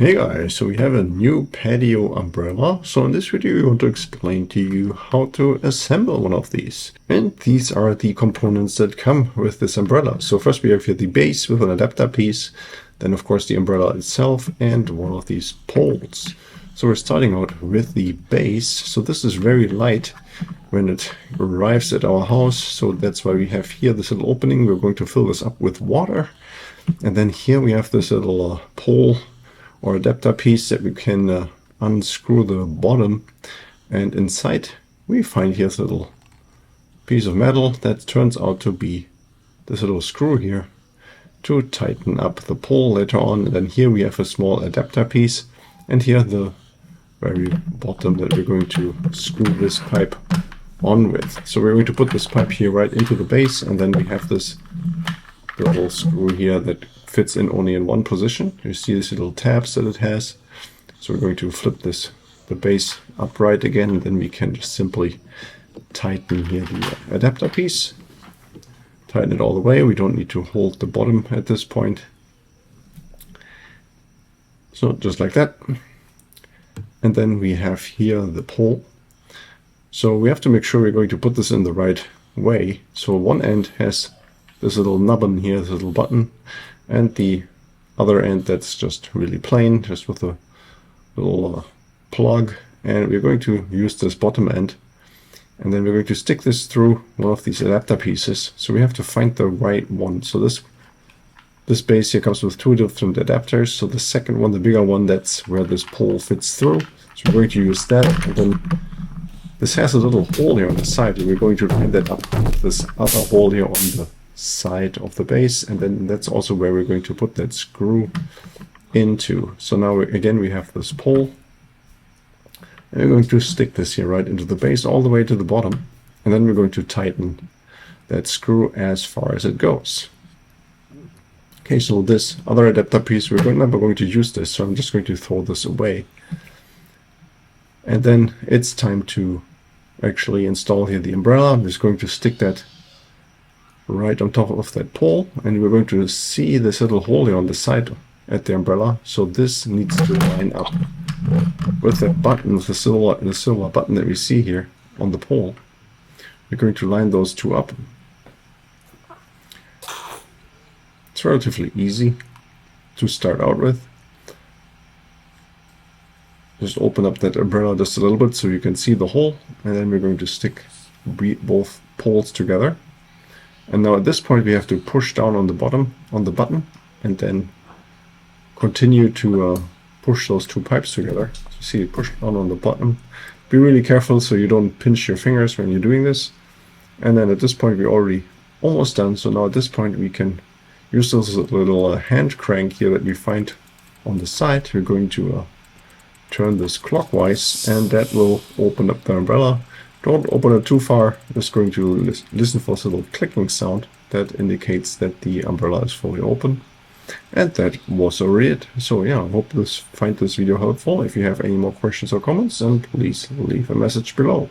Hey guys, so we have a new patio umbrella. So in this video we want to explain to you how to assemble one of these. And these are the components that come with this umbrella. So first we have here the base with an adapter piece, then of course the umbrella itself and one of these poles. So we're starting out with the base. So this is very light when it arrives at our house. So that's why we have here this little opening. We're going to fill this up with water. And then here we have this little pole or adapter piece that we can unscrew the bottom, and inside we find here this little piece of metal that turns out to be this little screw here to tighten up the pole later on. And then here we have a small adapter piece, and here the very bottom that we're going to screw this pipe on with. So we're going to put this pipe here right into the base, and then we have this little screw here that fits in only in one position. You see these little tabs that it has. So we're going to flip the base upright again, and then we can just simply tighten here the adapter piece. Tighten it all the way. We don't need to hold the bottom at this point. So just like that. And then we have here the pole. So we have to make sure we're going to put this in the right way. So one end has this little nubbin here, this little button, and the other end that's just really plain, just with a little plug. And we're going to use this bottom end, and then we're going to stick this through one of these adapter pieces. So we have to find the right one. So this base here comes with two different adapters. So the second one, the bigger one, that's where this pole fits through. So we're going to use that, and then this has a little hole here on the side, and we're going to line that up with this other hole here on the side of the base, and then that's also where we're going to put that screw into. So now again we have this pole, and we're going to stick this here right into the base all the way to the bottom, and then we're going to tighten that screw as far as it goes. Okay, so this other adapter piece, we're never going to use this, so I'm just going to throw this away. And then it's time to actually install here the umbrella. I'm just going to stick that right on top of that pole, and we're going to see this little hole here on the side at the umbrella. So this needs to line up with that button, with the silver button that we see here on the pole. We're going to line those two up. It's relatively easy to start out with. Just open up that umbrella just a little bit so you can see the hole, and then we're going to stick both poles together. And now at this point we have to push down on the bottom, on the button, and then continue to push those two pipes together. So you see it push down on the bottom. Be really careful so you don't pinch your fingers when you're doing this. And then at this point we're already almost done. So now at this point we can use this little hand crank here that we find on the side. We're going to turn this clockwise, and that will open up the umbrella. Don't open it too far. Just going to listen for this little clicking sound that indicates that the umbrella is fully open. And that was already it. So yeah, I hope find this video helpful. If you have any more questions or comments, then please leave a message below.